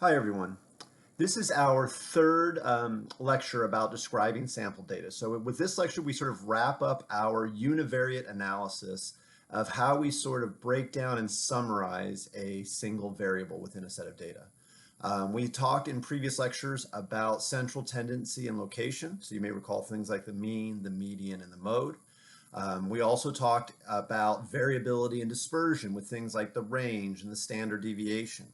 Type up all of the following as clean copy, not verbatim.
Hi everyone. This is our third lecture about describing sample data. So with this lecture, we sort of wrap up our univariate analysis of how we sort of break down and summarize a single variable within a set of data. We talked in previous lectures about central tendency and location. So you may recall things like the mean, the median, and the mode. We also talked about variability and dispersion with things like the range and the standard deviation.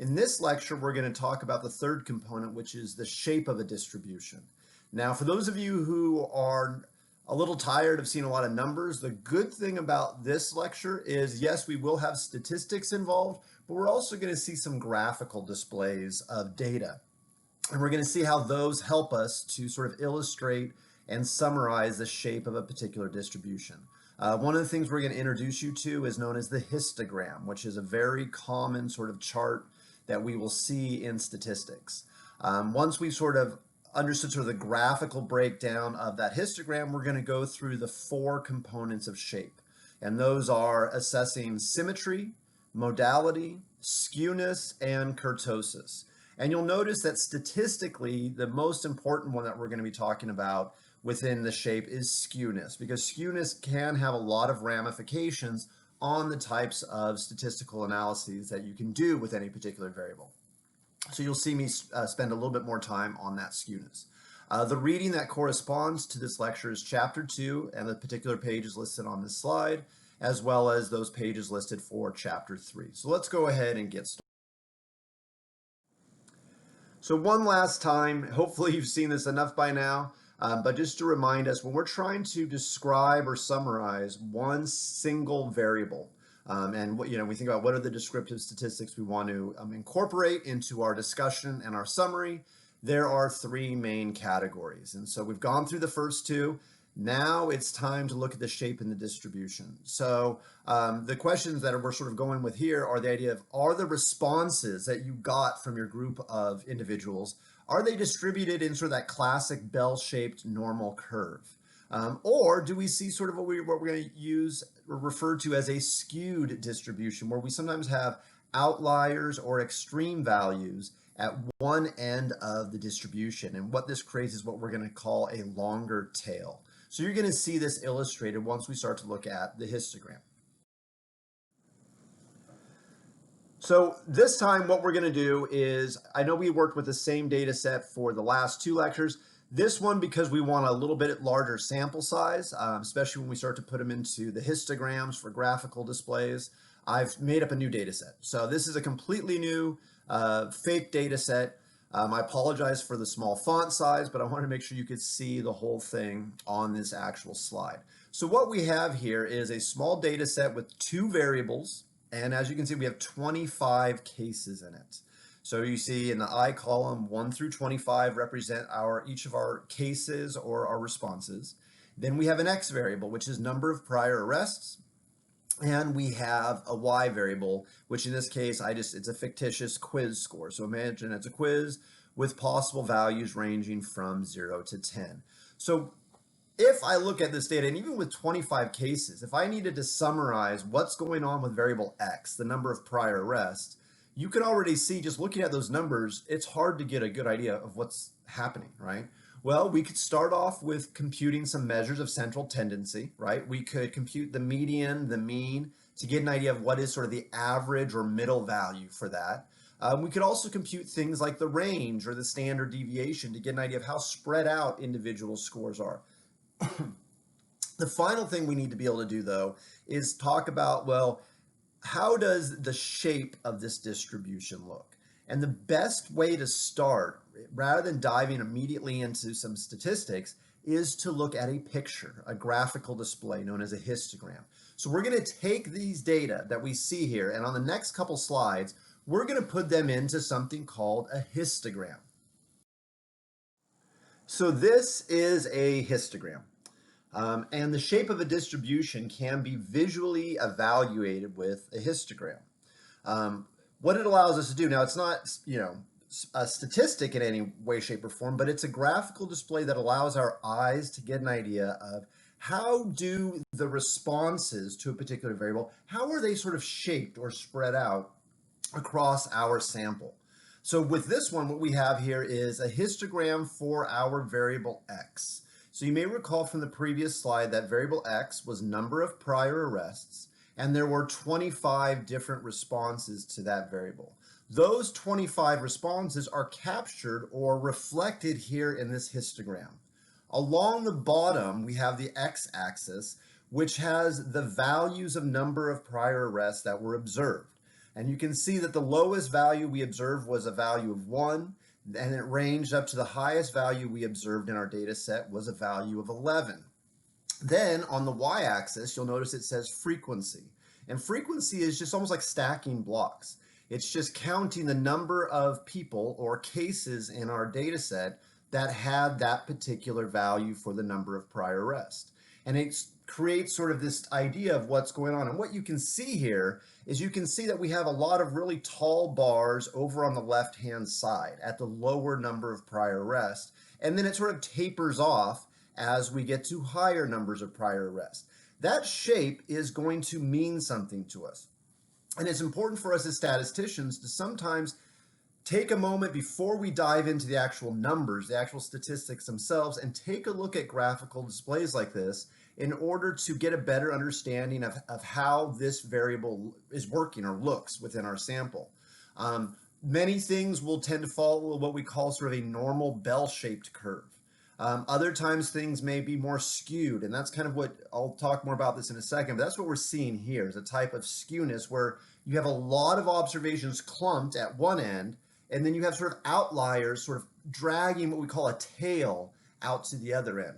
In this lecture, we're going to talk about the third component, which is the shape of a distribution. Now, for those of you who are a little tired of seeing a lot of numbers, the good thing about this lecture is, yes, we will have statistics involved, but we're also going to see some graphical displays of data. And we're going to see how those help us to sort of illustrate and summarize the shape of a particular distribution. One of the things we're going to introduce you to is known as the histogram, which is a very common sort of chart that we will see in statistics. Once we've sort of understood sort of the graphical breakdown of that histogram, we're going to go through the four components of shape. And those are assessing symmetry, modality, skewness, and kurtosis. And you'll notice that statistically, the most important one that we're going to be talking about within the shape is skewness, because skewness can have a lot of ramifications on the types of statistical analyses that you can do with any particular variable. So you'll see me spend a little bit more time on that skewness. The reading that corresponds to this lecture is chapter 2, and the particular page is listed on this slide, as well as those pages listed for chapter 3. So let's go ahead and get started. So one last time, hopefully you've seen this enough by now, but just to remind us, when we're trying to describe or summarize one single variable, and we think about what are the descriptive statistics we want to incorporate into our discussion and our summary, there are three main categories. And so we've gone through the first two. Now it's time to look at the shape and the distribution. So the questions that we're sort of going with here are the idea of, are the responses that you got from your group of individuals, are they distributed in sort of that classic bell-shaped normal curve? Or do we see sort of what we're going to use or refer to as a skewed distribution, where we sometimes have outliers or extreme values at one end of the distribution? And what this creates is what we're going to call a longer tail. So you're going to see this illustrated once we start to look at the histogram. So this time what we're going to do is, I know we worked with the same data set for the last two lectures. This one, because we want a little bit larger sample size, especially when we start to put them into the histograms for graphical displays, I've made up a new data set. So this is a completely new fake data set. I apologize for the small font size, but I wanted to make sure you could see the whole thing on this actual slide. So what we have here is a small data set with two variables, and as you can see, we have 25 cases in it. So you see in the I column, 1 through 25 represent each of our cases or our responses. Then we have an X variable, which is number of prior arrests. And we have a Y variable, which in this case, it's a fictitious quiz score. So imagine it's a quiz with possible values ranging from 0 to 10. So if I look at this data, and even with 25 cases, if I needed to summarize what's going on with variable X, the number of prior arrests, you can already see, just looking at those numbers, it's hard to get a good idea of what's happening, right? Well, we could start off with computing some measures of central tendency, right? We could compute the median, the mean, to get an idea of what is sort of the average or middle value for that. We could also compute things like the range or the standard deviation to get an idea of how spread out individual scores are. The final thing we need to be able to do, though, is talk about, well, how does the shape of this distribution look? And the best way to start, rather than diving immediately into some statistics, is to look at a picture, a graphical display known as a histogram. So we're going to take these data that we see here, and on the next couple slides, we're going to put them into something called a histogram. So this is a histogram. And the shape of a distribution can be visually evaluated with a histogram. What it allows us to do, now it's not, a statistic in any way, shape, or form, but it's a graphical display that allows our eyes to get an idea of how do the responses to a particular variable, how are they sort of shaped or spread out across our sample. So with this one, what we have here is a histogram for our variable x. So you may recall from the previous slide that variable x was number of prior arrests, and there were 25 different responses to that variable. Those 25 responses are captured or reflected here in this histogram. Along the bottom, we have the x-axis, which has the values of number of prior arrests that were observed. And you can see that the lowest value we observed was a value of 1, and it ranged up to the highest value we observed in our data set was a value of 11. Then on the y-axis, you'll notice it says frequency. And frequency is just almost like stacking blocks. It's just counting the number of people or cases in our data set that had that particular value for the number of prior arrests. And it creates sort of this idea of what's going on. And what you can see here is you can see that we have a lot of really tall bars over on the left-hand side at the lower number of prior arrests. And then it sort of tapers off as we get to higher numbers of prior arrests. That shape is going to mean something to us. And it's important for us as statisticians to sometimes take a moment before we dive into the actual numbers, the actual statistics themselves, and take a look at graphical displays like this in order to get a better understanding of how this variable is working or looks within our sample. Many things will tend to follow what we call sort of a normal bell-shaped curve. Other times things may be more skewed, and that's kind of what, I'll talk more about this in a second, but that's what we're seeing here is a type of skewness where you have a lot of observations clumped at one end, and then you have sort of outliers sort of dragging what we call a tail out to the other end.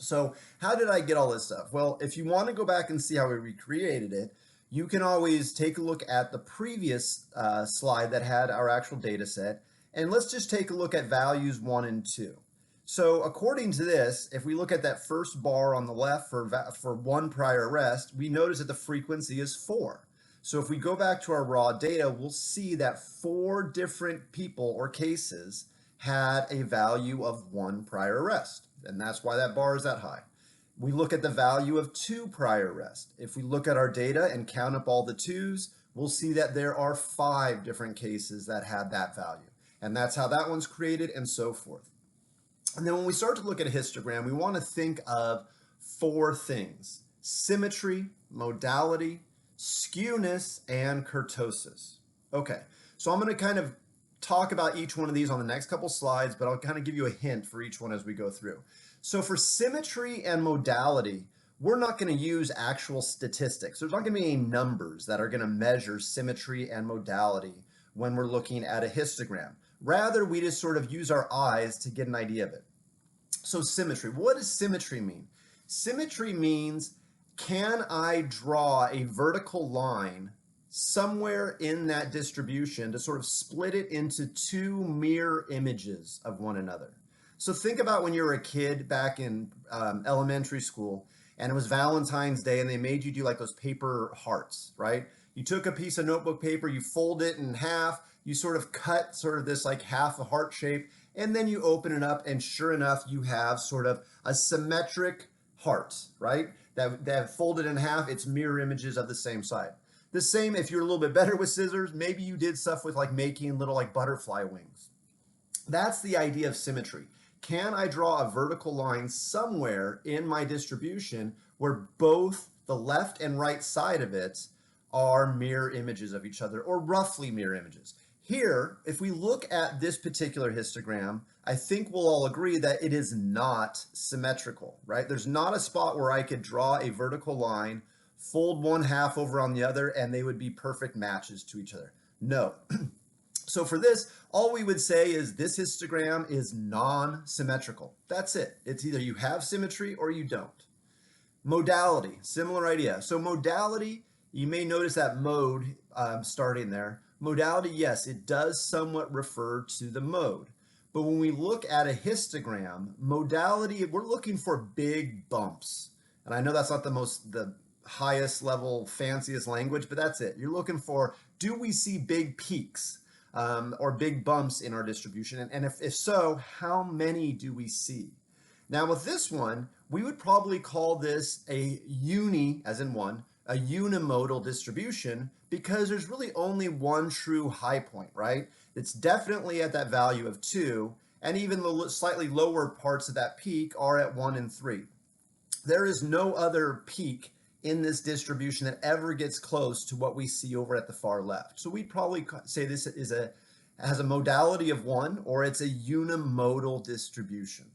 So how did I get all this stuff? Well, if you want to go back and see how we recreated it, you can always take a look at the previous slide that had our actual data set, and let's just take a look at values 1 and 2. So according to this, if we look at that first bar on the left for one prior arrest, we notice that the frequency is 4. So if we go back to our raw data, we'll see that 4 different people or cases had a value of 1 prior arrest, and that's why that bar is that high. We look at the value of 2 prior arrests. If we look at our data and count up all the 2s, we'll see that there are 5 different cases that had that value, and that's how that one's created and so forth. And then when we start to look at a histogram, we want to think of 4 things: symmetry, modality, skewness, and kurtosis. Okay, so I'm going to kind of talk about each one of these on the next couple slides, but I'll kind of give you a hint for each one as we go through. So for symmetry and modality, we're not going to use actual statistics. There's not going to be any numbers that are going to measure symmetry and modality when we're looking at a histogram. Rather, we just sort of use our eyes to get an idea of it. So symmetry, what does symmetry mean? Symmetry means, can I draw a vertical line somewhere in that distribution to sort of split it into 2 mirror images of one another? So think about when you were a kid back in elementary school and it was Valentine's Day and they made you do like those paper hearts, right? You took a piece of notebook paper, you fold it in half, you sort of cut sort of this like half a heart shape, and then you open it up and sure enough, you have sort of a symmetric heart, right? That folded in half, it's mirror images of the same side. The same if you're a little bit better with scissors, maybe you did stuff with like making little like butterfly wings. That's the idea of symmetry. Can I draw a vertical line somewhere in my distribution where both the left and right side of it are mirror images of each other, or roughly mirror images? Here, if we look at this particular histogram, I think we'll all agree that it is not symmetrical, right? There's not a spot where I could draw a vertical line, fold one half over on the other, and they would be perfect matches to each other. No. So for this, all we would say is this histogram is non-symmetrical. That's it. It's either you have symmetry or you don't. Modality, similar idea. So modality, you may notice that mode starting there. Modality, yes, it does somewhat refer to the mode. But when we look at a histogram, modality, we're looking for big bumps. And I know that's not the highest level, fanciest language, but that's it. You're looking for, do we see big peaks or big bumps in our distribution? And if so, how many do we see? Now with this one, we would probably call this a uni, as in one, a unimodal distribution, because there's really only one true high point, right? It's definitely at that value of 2, and even the slightly lower parts of that peak are at 1 and 3. There is no other peak in this distribution that ever gets close to what we see over at the far left. So we'd probably say this has a modality of 1, or it's a unimodal distribution.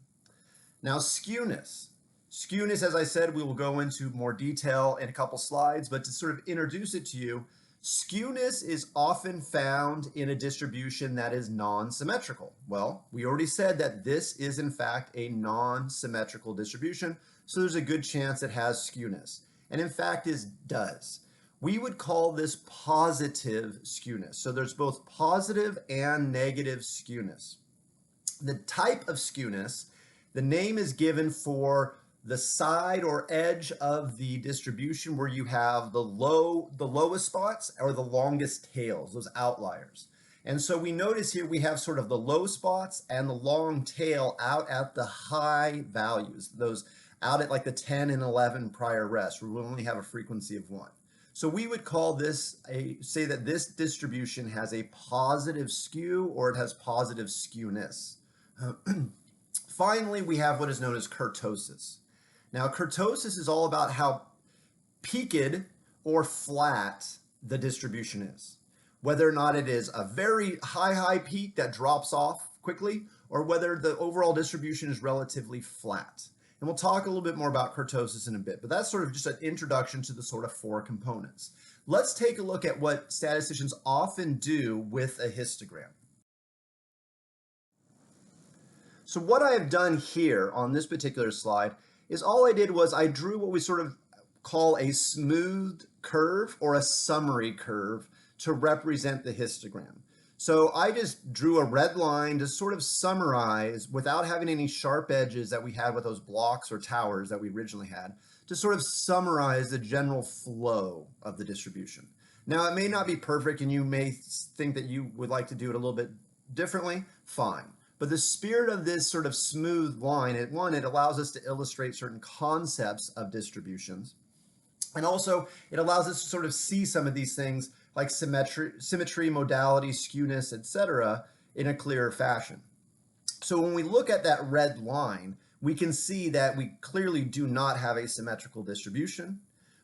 Now, skewness. Skewness, as I said, we will go into more detail in a couple slides, but to sort of introduce it to you, skewness is often found in a distribution that is non-symmetrical. Well, we already said that this is in fact a non-symmetrical distribution, so there's a good chance it has skewness. And in fact, it does. We would call this positive skewness. So there's both positive and negative skewness. The type of skewness, the name is given for the side or edge of the distribution where you have the lowest spots or the longest tails, those outliers. And so we notice here we have sort of the low spots and the long tail out at the high values, those out at like the 10 and 11 prior rest, where we only have a frequency of 1. So we would call this say that this distribution has a positive skew, or it has positive skewness. Finally, we have what is known as kurtosis. Now, kurtosis is all about how peaked or flat the distribution is. Whether or not it is a very high peak that drops off quickly, or whether the overall distribution is relatively flat. And we'll talk a little bit more about kurtosis in a bit, but that's sort of just an introduction to the sort of 4 components. Let's take a look at what statisticians often do with a histogram. So what I have done here on this particular slide is all I did was I drew what we sort of call a smooth curve or a summary curve to represent the histogram. So I just drew a red line to sort of summarize, without having any sharp edges that we had with those blocks or towers that we originally had, to sort of summarize the general flow of the distribution. Now, it may not be perfect and you may think that you would like to do it a little bit differently, fine. But the spirit of this sort of smooth line, it allows us to illustrate certain concepts of distributions. And also, it allows us to sort of see some of these things like symmetry, modality, skewness, etc., in a clearer fashion. So when we look at that red line, we can see that we clearly do not have a symmetrical distribution.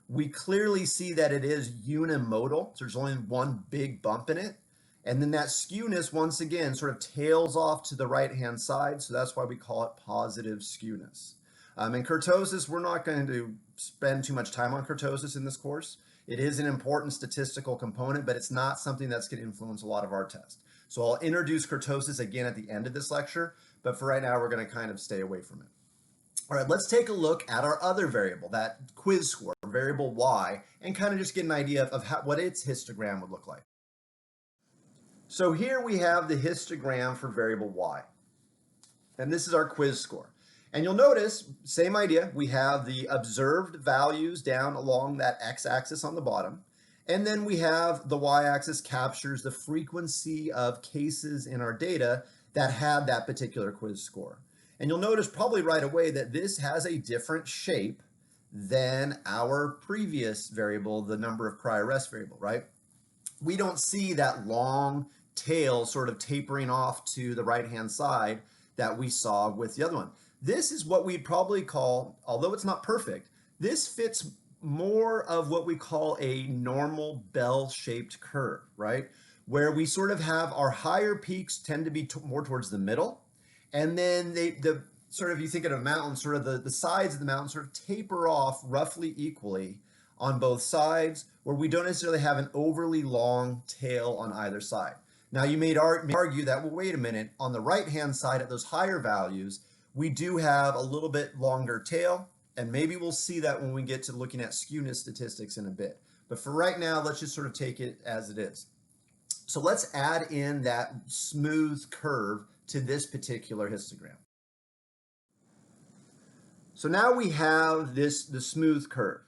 We clearly see that it is unimodal, so there's only one big bump in it. And then that skewness, once again, sort of tails off to the right-hand side, so that's why we call it positive skewness. And kurtosis, we're not going to spend too much time on kurtosis in this course. It is an important statistical component, but it's not something that's going to influence a lot of our tests. So I'll introduce kurtosis again at the end of this lecture, but for right now, we're going to kind of stay away from it. All right, let's take a look at our other variable, that quiz score, variable y, and kind of just get an idea of what its histogram would look like. So here we have the histogram for variable y, and this is our quiz score. And you'll notice, same idea, we have the observed values down along that x-axis on the bottom, and then we have the y-axis captures the frequency of cases in our data that had that particular quiz score. And you'll notice probably right away that this has a different shape than our previous variable, the number of prior rest variable, right? We don't see that long tail sort of tapering off to the right-hand side that we saw with the other one. This is what we'd probably call, although it's not perfect, this fits more of what we call a normal bell-shaped curve, right? Where we sort of have our higher peaks tend to be more towards the middle, and then the sort of, you think of a mountain, sort of the sides of the mountain sort of taper off roughly equally on both sides, where we don't necessarily have an overly long tail on either side. Now, you may argue that, well, wait a minute, on the right-hand side at those higher values, we do have a little bit longer tail, and maybe we'll see that when we get to looking at skewness statistics in a bit. But for right now, let's just sort of take it as it is. So let's add in that smooth curve to this particular histogram. So now we have the smooth curve.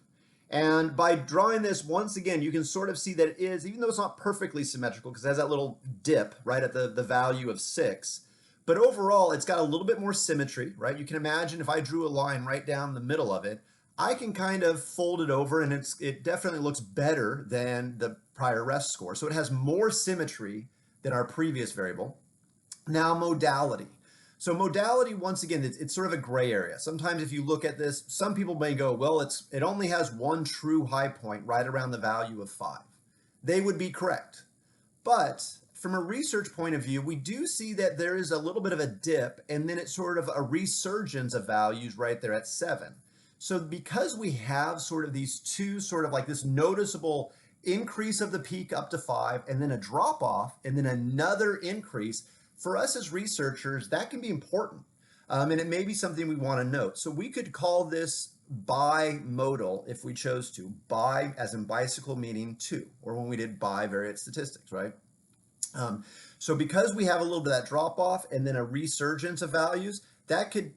And by drawing this, once again, you can sort of see that it is, even though it's not perfectly symmetrical, because it has that little dip right at the value of 6, but overall, it's got a little bit more symmetry, right? You can imagine if I drew a line right down the middle of it, I can kind of fold it over and it definitely looks better than the prior rest score. So it has more symmetry than our previous variable. Now modality. So modality, once again, it's sort of a gray area. Sometimes if you look at this, some people may go, well, it only has one true high point right around the value of 5. They would be correct. But from a research point of view, we do see that there is a little bit of a dip and then it's sort of a resurgence of values right there at 7. So because we have sort of these two sort of like this noticeable increase of the peak up to 5 and then a drop off and then another increase, for us as researchers, that can be important. And it may be something we want to note. So we could call this bimodal if we chose to. Bi as in bicycle meaning 2, or when we did bivariate statistics, right? So because we have a little bit of that drop off and then a resurgence of values, that could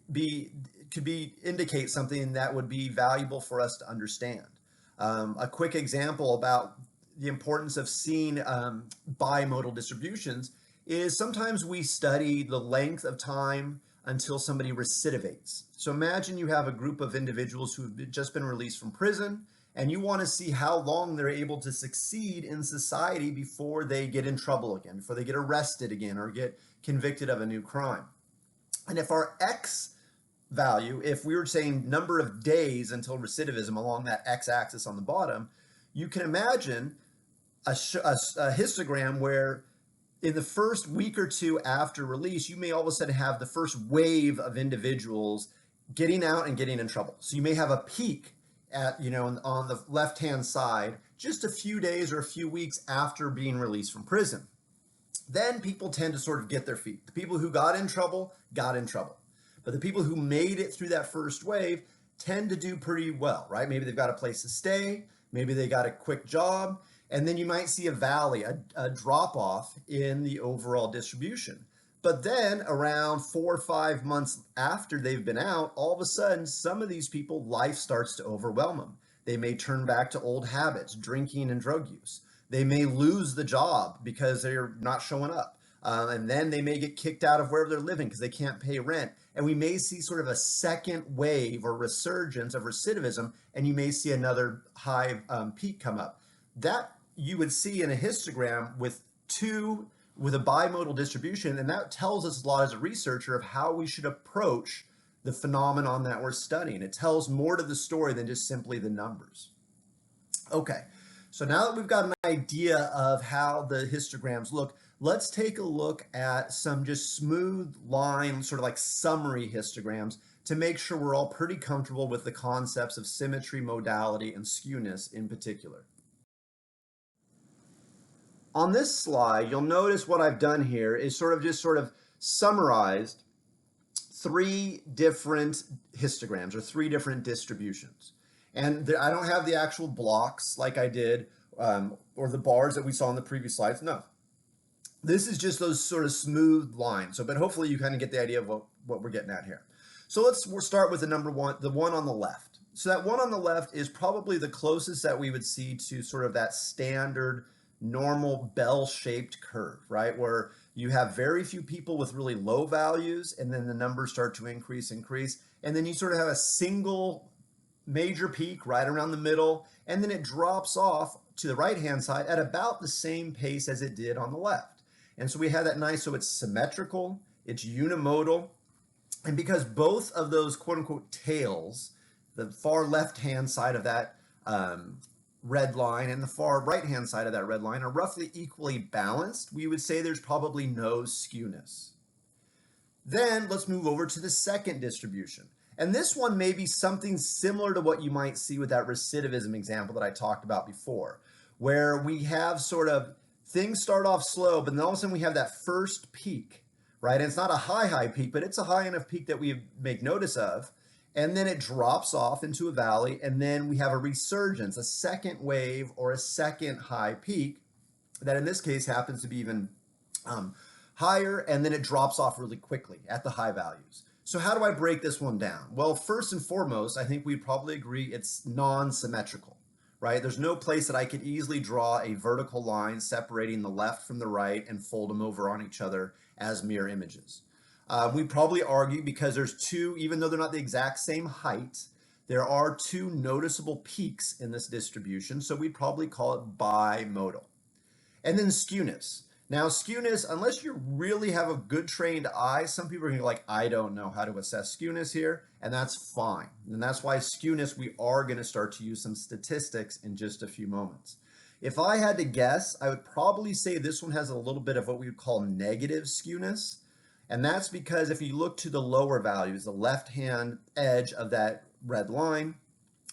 indicate something that would be valuable for us to understand. A quick example about the importance of seeing bimodal distributions is sometimes we study the length of time until somebody recidivates. So imagine you have a group of individuals who've just been released from prison and you want to see how long they're able to succeed in society before they get in trouble again, before they get arrested again or get convicted of a new crime. And if our X value, if we were saying number of days until recidivism along that X-axis on the bottom, you can imagine a histogram where in the first week or two after release, you may all of a sudden have the first wave of individuals getting out and getting in trouble. So you may have a peak at, on the left-hand side, just a few days or a few weeks after being released from prison. Then people tend to sort of get their feet. The people who got in trouble, got in trouble. But the people who made it through that first wave tend to do pretty well, right? Maybe they've got a place to stay, maybe they got a quick job, and then you might see a valley, a drop off in the overall distribution. But then around 4 or 5 months after they've been out, all of a sudden, some of these people, life starts to overwhelm them. They may turn back to old habits, drinking and drug use. They may lose the job because they're not showing up. And then they may get kicked out of wherever they're living because they can't pay rent. And we may see sort of a second wave or resurgence of recidivism, and you may see another high peak come up. That you would see in a histogram with a bimodal distribution, and that tells us a lot as a researcher of how we should approach the phenomenon that we're studying. It tells more to the story than just simply the numbers. Okay, so now that we've got an idea of how the histograms look, let's take a look at some just smooth line, sort of like summary histograms to make sure we're all pretty comfortable with the concepts of symmetry, modality, and skewness in particular. On this slide, you'll notice what I've done here is sort of summarized 3 different histograms or 3 different distributions. And I don't have the actual blocks like I did or the bars that we saw in the previous slides. No, this is just those sort of smooth lines. So, but hopefully you kind of get the idea of what we're getting at here. So we'll start with the one on the left. So that one on the left is probably the closest that we would see to sort of that standard normal bell-shaped curve, right? Where you have very few people with really low values and then the numbers start to increase, and then you sort of have a single major peak right around the middle, and then it drops off to the right-hand side at about the same pace as it did on the left. And so we have that nice, so it's symmetrical, it's unimodal, and because both of those quote-unquote tails, the far left-hand side of that red line and the far right-hand side of that red line are roughly equally balanced, we would say there's probably no skewness. Then let's move over to the second distribution. And this one may be something similar to what you might see with that recidivism example that I talked about before, where we have sort of things start off slow, but then all of a sudden we have that first peak, right? And it's not a high peak, but it's a high enough peak that we make notice of. And then it drops off into a valley, and then we have a resurgence, a second wave or a second high peak that in this case happens to be even higher, and then it drops off really quickly at the high values. So how do I break this one down? Well, first and foremost, I think we'd probably agree it's non-symmetrical, right? There's no place that I could easily draw a vertical line separating the left from the right and fold them over on each other as mirror images. We probably argue because there's 2, even though they're not the exact same height, There are two noticeable peaks in this distribution, so we'd probably call it bimodal. And then skewness. Now, skewness, unless you really have a good trained eye, some people are going to be like, I don't know how to assess skewness here, and that's fine. And that's why skewness, we are going to start to use some statistics in just a few moments. If I had to guess, I would probably say this one has a little bit of what we would call negative skewness. And that's because if you look to the lower values, the left-hand edge of that red line,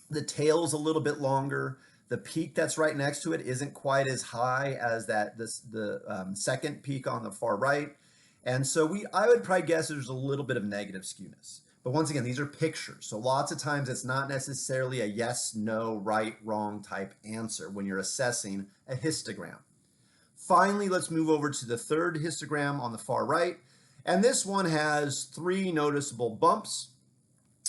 the tail's a little bit longer. The peak that's right next to it isn't quite as high as the second peak on the far right. And so I would probably guess there's a little bit of negative skewness. But once again, these are pictures. So lots of times it's not necessarily a yes, no, right, wrong type answer when you're assessing a histogram. Finally, let's move over to the third histogram on the far right. And this one has three noticeable bumps.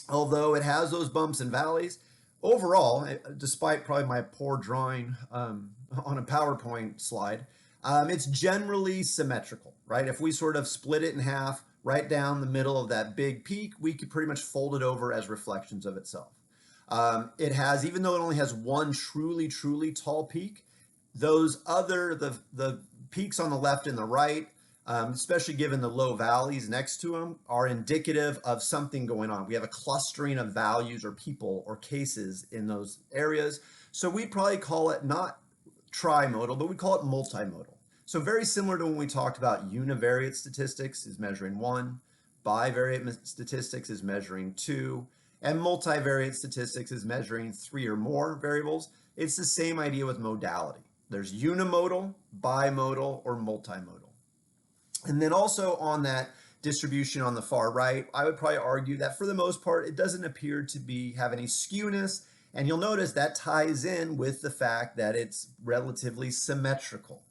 Although it has those bumps and valleys, overall, despite probably my poor drawing on a PowerPoint slide, it's generally symmetrical, right? If we sort of split it in half, right down the middle of that big peak, we could pretty much fold it over as reflections of itself. It has, even though it only has one truly, truly tall peak, those other, the peaks on the left and the right, especially given the low valleys next to them, are indicative of something going on. We have a clustering of values or people or cases in those areas. So we probably call it not trimodal, but we call it multimodal. So very similar to when we talked about univariate statistics is measuring 1, bivariate statistics is measuring 2, and multivariate statistics is measuring 3 or more variables. It's the same idea with modality. There's unimodal, bimodal, or multimodal. And then also on that distribution on the far right, I would probably argue that for the most part, it doesn't appear to have any skewness. And you'll notice that ties in with the fact that it's relatively symmetrical.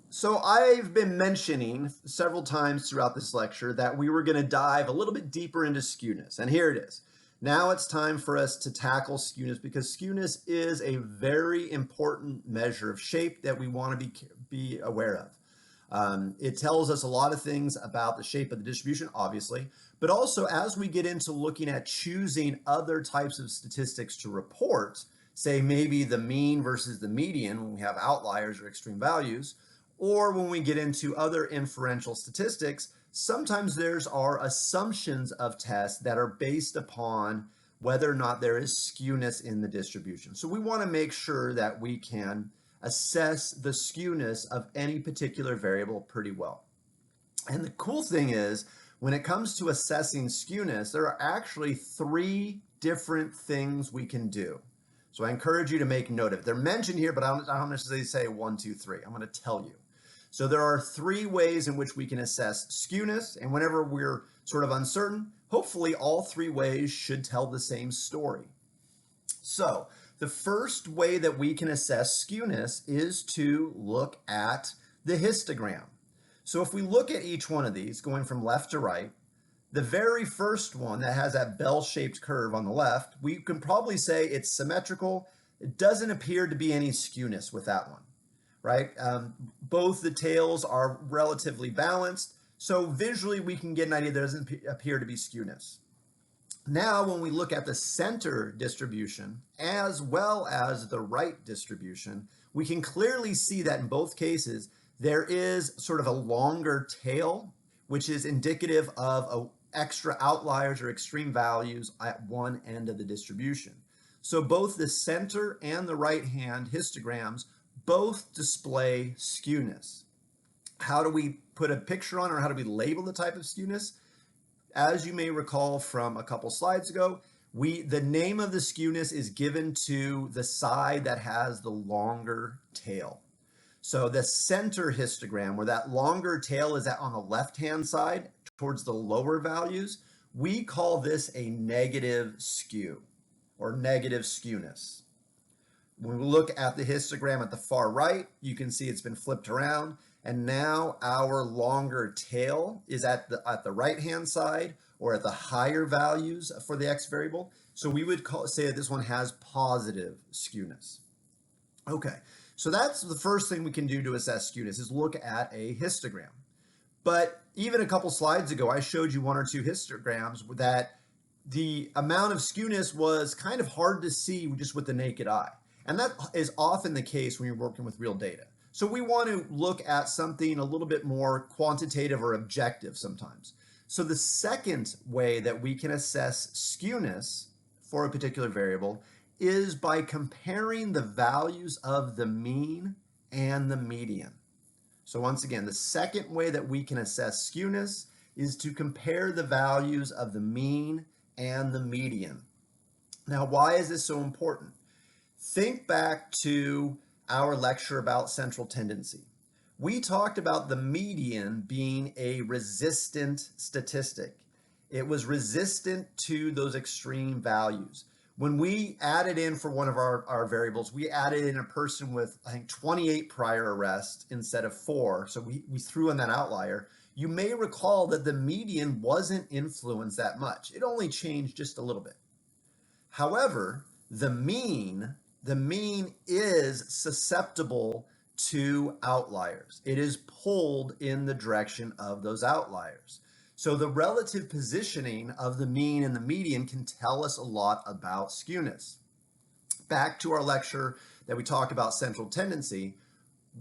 So I've been mentioning several times throughout this lecture that we were going to dive a little bit deeper into skewness. And here it is. Now it's time for us to tackle skewness, because skewness is a very important measure of shape that we want to be aware of. It tells us a lot of things about the shape of the distribution, obviously, but also as we get into looking at choosing other types of statistics to report, say maybe the mean versus the median when we have outliers or extreme values, or when we get into other inferential statistics, sometimes there's our assumptions of tests that are based upon whether or not there is skewness in the distribution. So we want to make sure that we can assess the skewness of any particular variable pretty well. And the cool thing is, when it comes to assessing skewness, there are actually 3 different things we can do. So I encourage you to make note of it. They're mentioned here, but I don't necessarily say 1, 2, 3. I'm going to tell you. So there are 3 ways in which we can assess skewness, and whenever we're sort of uncertain, hopefully all 3 ways should tell the same story. So the first way that we can assess skewness is to look at the histogram. So if we look at each one of these, going from left to right, the very first one that has that bell-shaped curve on the left, we can probably say it's symmetrical. It doesn't appear to be any skewness with that one. Right? Both the tails are relatively balanced, so visually we can get an idea there doesn't appear to be skewness. Now, when we look at the center distribution as well as the right distribution, we can clearly see that in both cases there is sort of a longer tail, which is indicative of extra outliers or extreme values at one end of the distribution. So both the center and the right-hand histograms both display skewness. How do we put a picture on, or how do we label the type of skewness? As you may recall from a couple slides ago, the name of the skewness is given to the side that has the longer tail. So the center histogram, where that longer tail is on the left-hand side towards the lower values, we call this a negative skew or negative skewness. When we look at the histogram at the far right, you can see it's been flipped around, and now our longer tail is at the right-hand side or at the higher values for the x variable. So we would say that this one has positive skewness. Okay, so that's the first thing we can do to assess skewness, is look at a histogram. But even a couple slides ago, I showed you one or two histograms that the amount of skewness was kind of hard to see just with the naked eye. And that is often the case when you're working with real data. So we want to look at something a little bit more quantitative or objective sometimes. So the second way that we can assess skewness for a particular variable is by comparing the values of the mean and the median. So once again, the second way that we can assess skewness is to compare the values of the mean and the median. Now, why is this so important? Think back to our lecture about central tendency. We talked about the median being a resistant statistic. It was resistant to those extreme values. When we added in for one of our variables, we added in a person with, I think, 28 prior arrests instead of 4. So we threw in that outlier. You may recall that the median wasn't influenced that much. It only changed just a little bit. However, the mean is susceptible to outliers. It is pulled in the direction of those outliers. So the relative positioning of the mean and the median can tell us a lot about skewness. Back to our lecture that we talked about central tendency,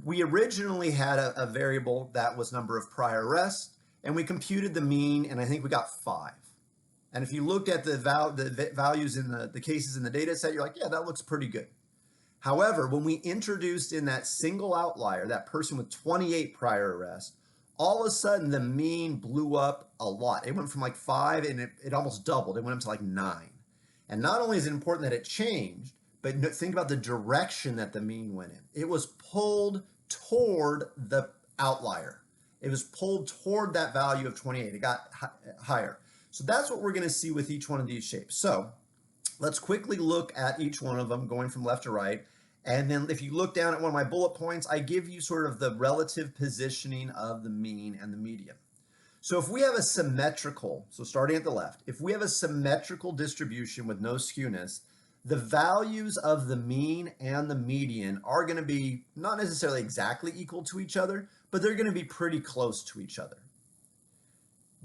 we originally had a variable that was number of prior arrests, and we computed the mean, and I think we got 5. And if you looked at the values in the cases in the data set, you're like, yeah, that looks pretty good. However, when we introduced in that single outlier, that person with 28 prior arrests, all of a sudden the mean blew up a lot. It went from like 5 and it almost doubled. It went up to like 9. And not only is it important that it changed, but think about the direction that the mean went in. It was pulled toward the outlier. It was pulled toward that value of 28. It got higher. So that's what we're going to see with each one of these shapes. So let's quickly look at each one of them going from left to right. And then if you look down at one of my bullet points, I give you sort of the relative positioning of the mean and the median. So if we have a symmetrical, so starting at the left, if we have a symmetrical distribution with no skewness, the values of the mean and the median are going to be not necessarily exactly equal to each other, but they're going to be pretty close to each other.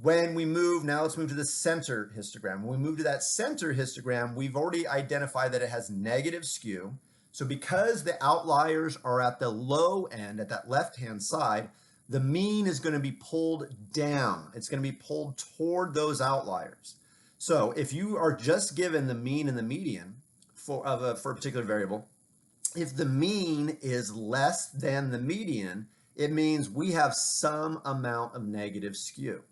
When we move, now let's move to the center histogram. When we move to that center histogram, we've already identified that it has negative skew. So because the outliers are at the low end, at that left-hand side, the mean is going to be pulled down. It's going to be pulled toward those outliers. So if you are just given the mean and the median for a particular variable, if the mean is less than the median, it means we have some amount of negative skew.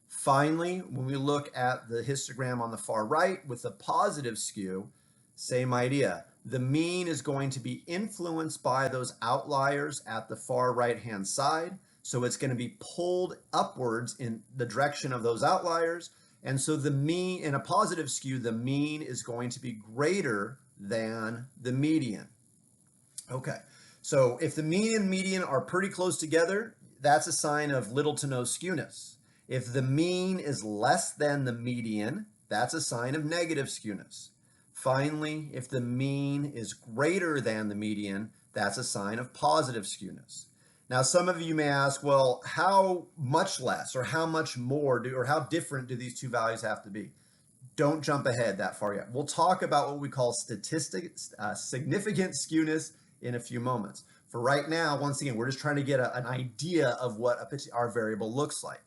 Finally, when we look at the histogram on the far right with the positive skew, same idea. The mean is going to be influenced by those outliers at the far right-hand side. So it's going to be pulled upwards in the direction of those outliers. And so the mean, in a positive skew, the mean is going to be greater than the median. Okay, so if the mean and median are pretty close together, that's a sign of little to no skewness. If the mean is less than the median, that's a sign of negative skewness. Finally, if the mean is greater than the median, that's a sign of positive skewness. Now, some of you may ask, well, how much less or how much more or how different do these two values have to be? Don't jump ahead that far yet. We'll talk about what we call significant skewness in a few moments. For right now, once again, we're just trying to get an idea of what our variable looks like.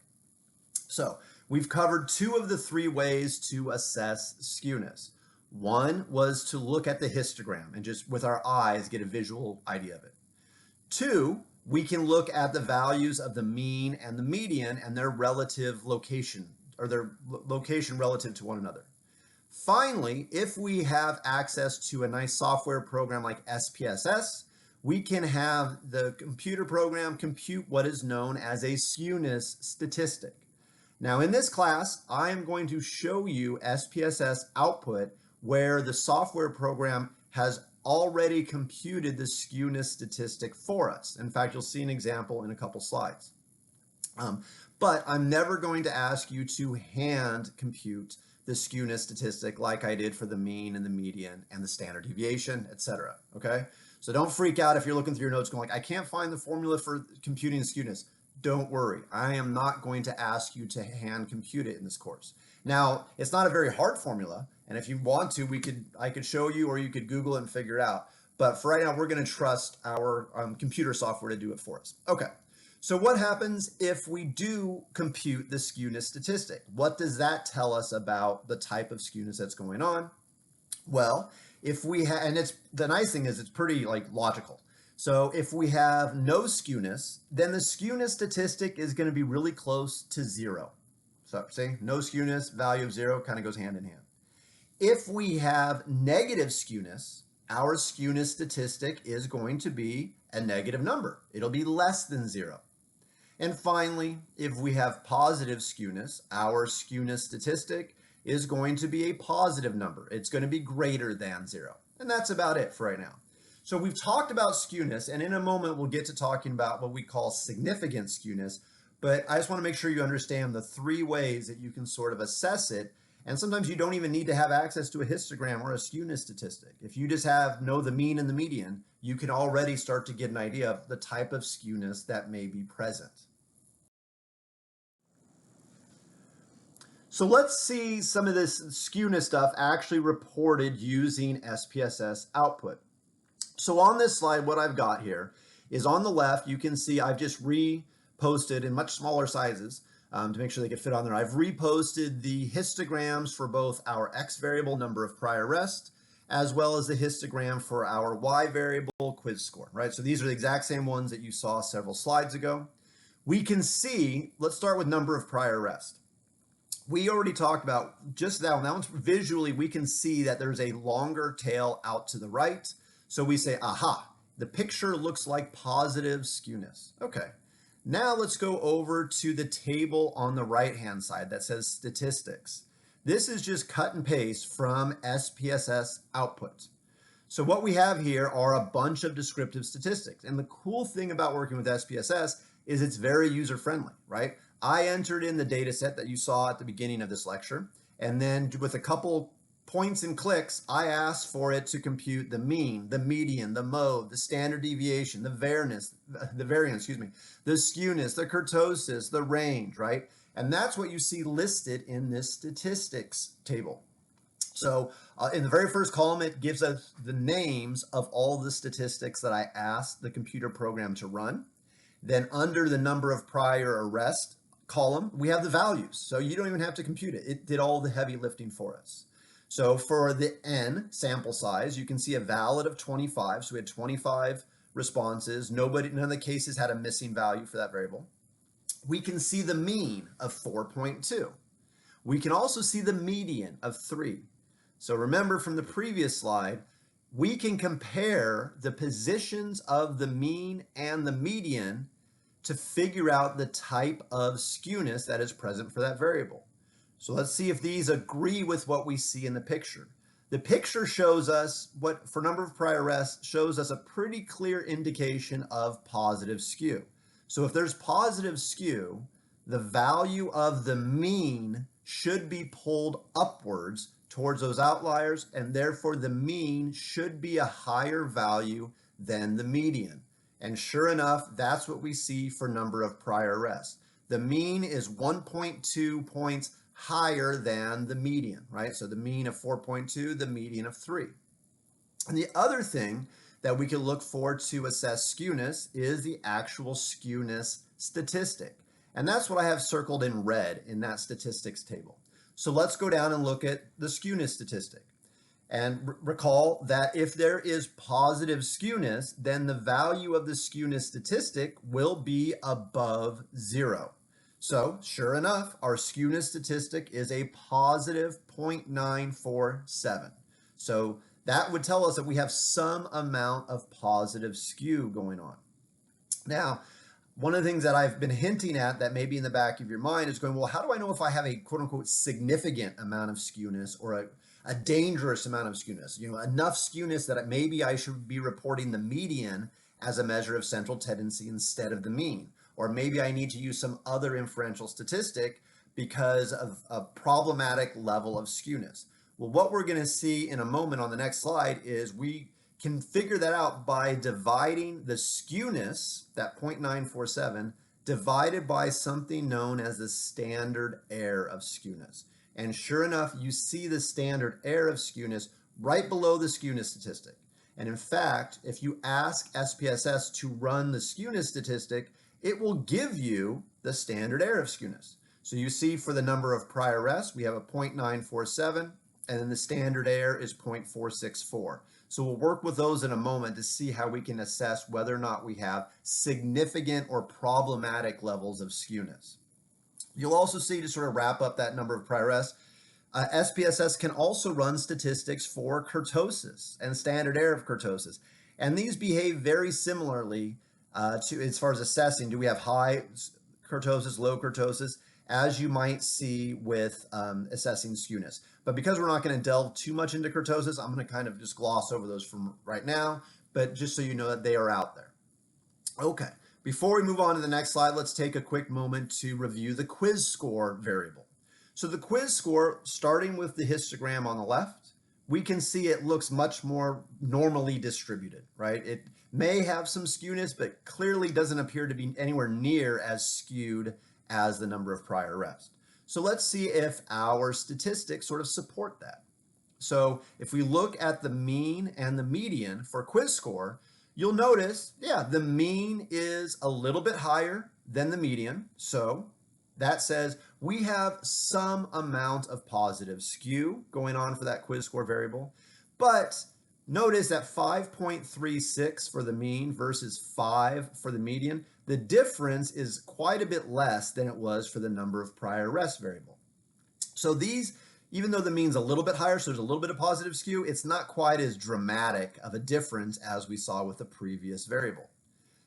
So we've covered 2 of the 3 ways to assess skewness. One was to look at the histogram and just with our eyes get a visual idea of it. 2, we can look at the values of the mean and the median and their relative location or their location relative to one another. Finally, if we have access to a nice software program like SPSS, we can have the computer program compute what is known as a skewness statistic. Now in this class, I am going to show you SPSS output where the software program has already computed the skewness statistic for us. In fact, you'll see an example in a couple slides. But I'm never going to ask you to hand compute the skewness statistic like I did for the mean and the median and the standard deviation, etc. Okay? So don't freak out if you're looking through your notes going like, I can't find the formula for computing the skewness. Don't worry, I am not going to ask you to hand compute it in this course. Now, it's not a very hard formula, and if you want to, I could show you, or you could Google it and figure it out. But for right now, we're going to trust our computer software to do it for us. Okay, so what happens if we do compute the skewness statistic? What does that tell us about the type of skewness that's going on? Well, if we have, and it's the nice thing is it's pretty like logical. So if we have no skewness, then the skewness statistic is going to be really close to zero. So see, no skewness, value of zero kind of goes hand in hand. If we have negative skewness, our skewness statistic is going to be a negative number. It'll be less than zero. And finally, if we have positive skewness, our skewness statistic is going to be a positive number. It's going to be greater than zero. And that's about it for right now. So we've talked about skewness, and in a moment we'll get to talking about what we call significant skewness, but I just want to make sure you understand the three ways that you can sort of assess it. And sometimes you don't even need to have access to a histogram or a skewness statistic. If you just know the mean and the median, you can already start to get an idea of the type of skewness that may be present. So let's see some of this skewness stuff actually reported using SPSS output. So on this slide, what I've got here is on the left, you can see I've just reposted in much smaller sizes to make sure they could fit on there. I've reposted the histograms for both our X variable, number of prior rest, as well as the histogram for our Y variable, quiz score, right? So these are the exact same ones that you saw several slides ago. We can see, let's start with number of prior rest. We already talked about just that one. That one's visually, we can see that there's a longer tail out to the right. So we say, aha, the picture looks like positive skewness. Okay, now let's go over to the table on the right-hand side that says statistics. This is just cut and paste from SPSS output. So what we have here are a bunch of descriptive statistics. And the cool thing about working with SPSS is it's very user-friendly, right? I entered in the data set that you saw at the beginning of this lecture, and then with a couple points and clicks, I asked for it to compute the mean, the median, the mode, the standard deviation, the variance, the skewness, the kurtosis, the range, right? And that's what you see listed in this statistics table. So in the very first column, it gives us the names of all the statistics that I asked the computer program to run. Then under the number of prior arrest column, we have the values. So you don't even have to compute it. It did all the heavy lifting for us. So for the N sample size, you can see a valid of 25. So we had 25 responses. None of the cases had a missing value for that variable. We can see the mean of 4.2. We can also see the median of 3. So remember from the previous slide, we can compare the positions of the mean and the median to figure out the type of skewness that is present for that variable. So let's see if these agree with what we see in the picture. The picture shows us what, for number of prior arrests, shows us a pretty clear indication of positive skew. So if there's positive skew, the value of the mean should be pulled upwards towards those outliers, and therefore the mean should be a higher value than the median. And sure enough, that's what we see for number of prior arrests. The mean is 1.2 points higher than the median, right? So the mean of 4.2, the median of 3. And the other thing that we can look for to assess skewness is the actual skewness statistic. And that's what I have circled in red in that statistics table. So let's go down and look at the skewness statistic. And recall that if there is positive skewness, then the value of the skewness statistic will be above 0. So sure enough, our skewness statistic is a positive 0.947. So that would tell us that we have some amount of positive skew going on. Now, one of the things that I've been hinting at that may be in the back of your mind is going, well, how do I know if I have a quote unquote significant amount of skewness or a dangerous amount of skewness? You know, enough skewness that maybe I should be reporting the median as a measure of central tendency instead of the mean. Or maybe I need to use some other inferential statistic because of a problematic level of skewness. Well, what we're going to see in a moment on the next slide is we can figure that out by dividing the skewness, that 0.947, divided by something known as the standard error of skewness. And sure enough, you see the standard error of skewness right below the skewness statistic. And in fact, if you ask SPSS to run the skewness statistic, it will give you the standard error of skewness. So you see for the number of prior arrests, we have a 0.947, and then the standard error is 0.464. So we'll work with those in a moment to see how we can assess whether or not we have significant or problematic levels of skewness. You'll also see, to sort of wrap up that number of prior arrests, SPSS can also run statistics for kurtosis and standard error of kurtosis. And these behave very similarly to, as far as assessing, do we have high kurtosis, low kurtosis, as you might see with assessing skewness. But because we're not going to delve too much into kurtosis, I'm going to kind of just gloss over those from right now, but just so you know that they are out there. Okay, before we move on to the next slide, let's take a quick moment to review the quiz score variable. So the quiz score, starting with the histogram on the left, we can see it looks much more normally distributed, right? It may have some skewness, but clearly doesn't appear to be anywhere near as skewed as the number of prior arrests. So let's see if our statistics sort of support that. So if we look at the mean and the median for quiz score, you'll notice, yeah, the mean is a little bit higher than the median. So that says we have some amount of positive skew going on for that quiz score variable. But notice that 5.36 for the mean versus 5 for the median, the difference is quite a bit less than it was for the number of prior arrests variable. So these, even though the mean's a little bit higher, so there's a little bit of positive skew, it's not quite as dramatic of a difference as we saw with the previous variable.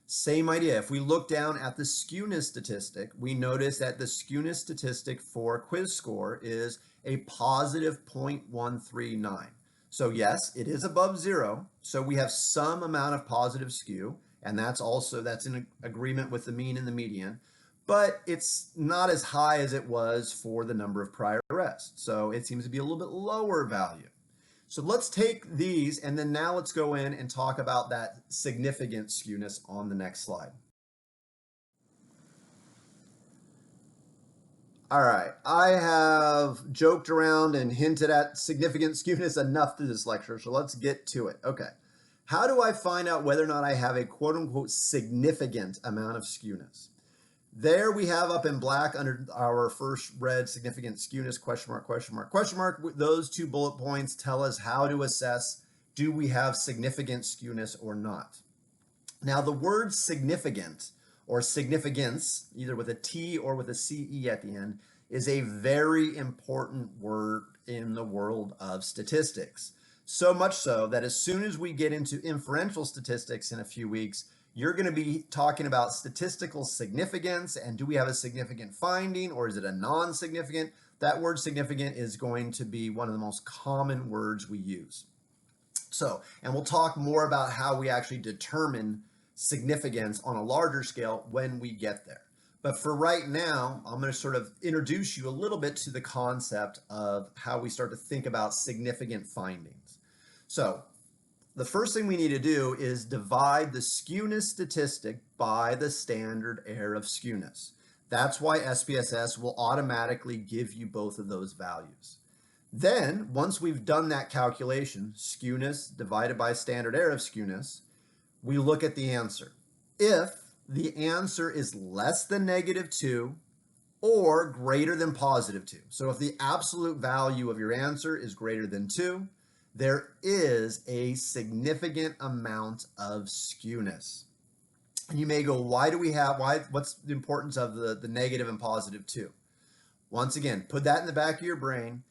Same idea. If we look down at the skewness statistic, we notice that the skewness statistic for quiz score is a positive 0.139. So yes, it is above 0. So we have some amount of positive skew, and that's in agreement with the mean and the median, but it's not as high as it was for the number of prior arrests. So it seems to be a little bit lower value. So let's take these, and then now let's go in and talk about that significant skewness on the next slide. All right, I have joked around and hinted at significant skewness enough through this lecture, so let's get to it. Okay, how do I find out whether or not I have a quote-unquote significant amount of skewness? There we have up in black under our first red significant skewness, question mark, question mark, question mark. Those two bullet points tell us how to assess, do we have significant skewness or not? Now the word significant or significance, either with a T or with a CE at the end, is a very important word in the world of statistics. So much so that as soon as we get into inferential statistics in a few weeks, you're going to be talking about statistical significance and do we have a significant finding or is it a non-significant? That word significant is going to be one of the most common words we use. So, and we'll talk more about how we actually determine significance on a larger scale when we get there. But for right now, I'm going to sort of introduce you a little bit to the concept of how we start to think about significant findings. So, the first thing we need to do is divide the skewness statistic by the standard error of skewness. That's why SPSS will automatically give you both of those values. Then, once we've done that calculation, skewness divided by standard error of skewness, we look at the answer. If the answer is less than -2 or greater than +2, so if the absolute value of your answer is greater than 2, there is a significant amount of skewness. And you may go, what's the importance of the negative and +2? Once again, put that in the back of your brain.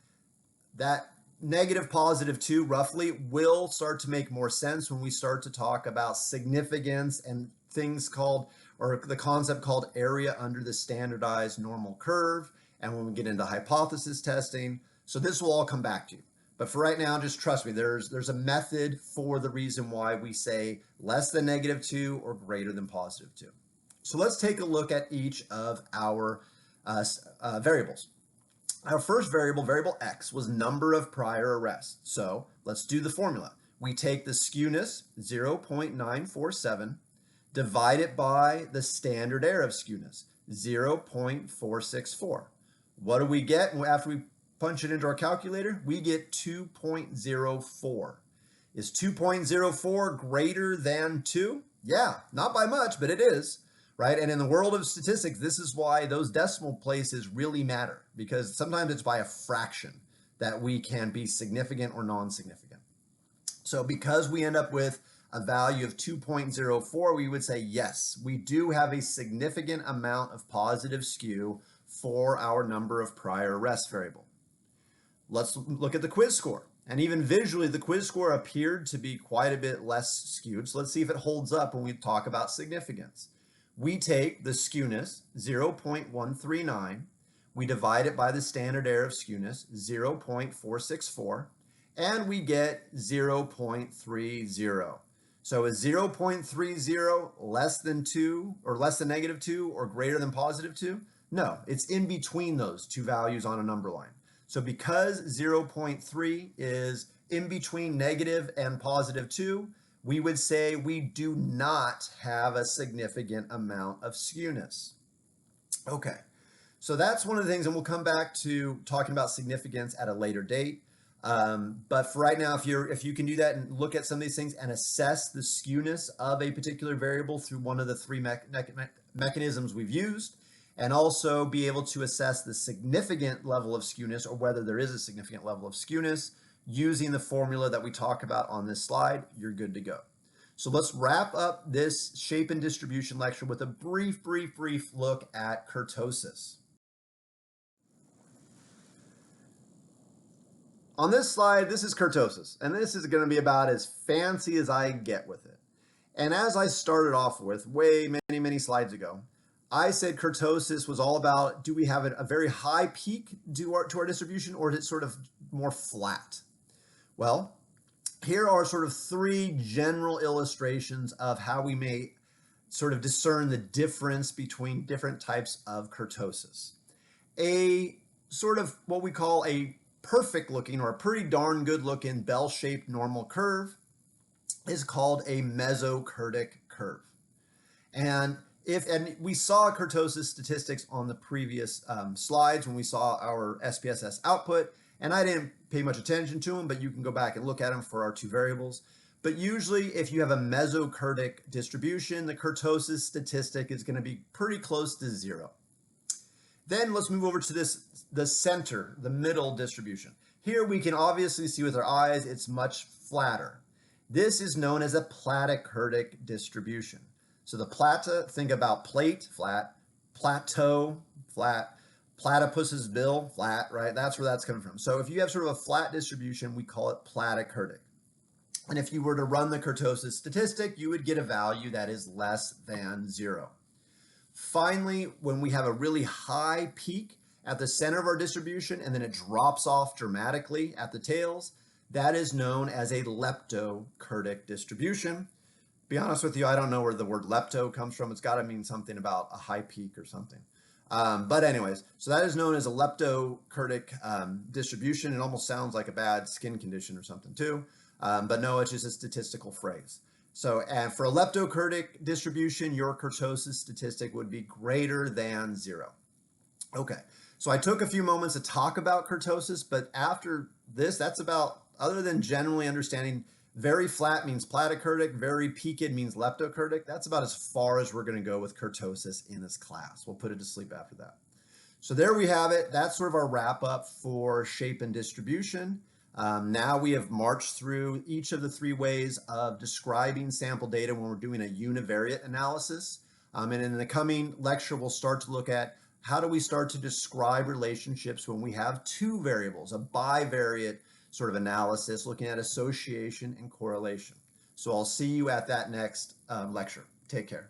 That negative +2 roughly will start to make more sense when we start to talk about significance and things called, or the concept called area under the standardized normal curve, and when we get into hypothesis testing. So this will all come back to you. But for right now, just trust me, there's a method for the reason why we say less than -2 or greater than +2. So let's take a look at each of our variables. Our first variable, variable X, was number of prior arrests. So let's do the formula. We take the skewness, 0.947, Divide it by the standard error of skewness, 0.464. What do we get after we punch it into our calculator? We get 2.04. Is 2.04 greater than 2? Yeah, not by much, but it is, right? And in the world of statistics, this is why those decimal places really matter, because sometimes it's by a fraction that we can be significant or non-significant. So because we end up with a value of 2.04, we would say, yes, we do have a significant amount of positive skew for our number of prior arrest variable. Let's look at the quiz score. And even visually, the quiz score appeared to be quite a bit less skewed. So let's see if it holds up when we talk about significance. We take the skewness, 0.139. We divide it by the standard error of skewness, 0.464. And we get 0.30. So is 0.30 less than 2 or less than -2 or greater than +2? No, it's in between those two values on a number line. So because 0.3 is in between negative and +2, we would say we do not have a significant amount of skewness. Okay, so that's one of the things, and we'll come back to talking about significance at a later date. But for right now, if you can do that and look at some of these things and assess the skewness of a particular variable through one of the three mechanisms we've used, and also be able to assess the significant level of skewness, or whether there is a significant level of skewness, using the formula that we talk about on this slide, you're good to go. So let's wrap up this shape and distribution lecture with a brief look at kurtosis. On this slide, this is kurtosis, and this is going to be about as fancy as I get with it. And as I started off with many slides ago, I said kurtosis was all about, do we have a very high peak to our distribution, or is it sort of more flat? Well, here are sort of three general illustrations of how we may sort of discern the difference between different types of kurtosis. A sort of what we call a perfect looking, or a pretty darn good looking bell-shaped normal curve is called a mesokurtic curve. And we saw kurtosis statistics on the previous slides when we saw our SPSS output, and I didn't pay much attention to them, but you can go back and look at them for our two variables. But usually if you have a mesokurtic distribution, the kurtosis statistic is going to be pretty close to 0. Then let's move over to the center, the middle distribution. Here we can obviously see with our eyes it's much flatter. This is known as a platykurtic distribution. So the think about plate, flat, plateau, flat, platypus's bill, flat, right? That's where that's coming from. So if you have sort of a flat distribution, we call it platykurtic. And if you were to run the kurtosis statistic, you would get a value that is less than 0. Finally, when we have a really high peak at the center of our distribution and then it drops off dramatically at the tails, that is known as a leptokurtic distribution. Be honest with you, I don't know where the word lepto comes from. It's got to mean something about a high peak or something. But anyways, so that is known as a leptokurtic distribution. It almost sounds like a bad skin condition or something too. But no, it's just a statistical phrase. So for a leptokurtic distribution, your kurtosis statistic would be greater than 0. Okay, so I took a few moments to talk about kurtosis, but after this, that's about, other than generally understanding very flat means platykurtic, very peaked means leptokurtic, that's about as far as we're going to go with kurtosis in this class. We'll put it to sleep after that. So there we have it. That's sort of our wrap up for shape and distribution. Now we have marched through each of the three ways of describing sample data when we're doing a univariate analysis. And in the coming lecture, we'll start to look at how do we start to describe relationships when we have two variables, a bivariate sort of analysis, looking at association and correlation. So I'll see you at that next lecture. Take care.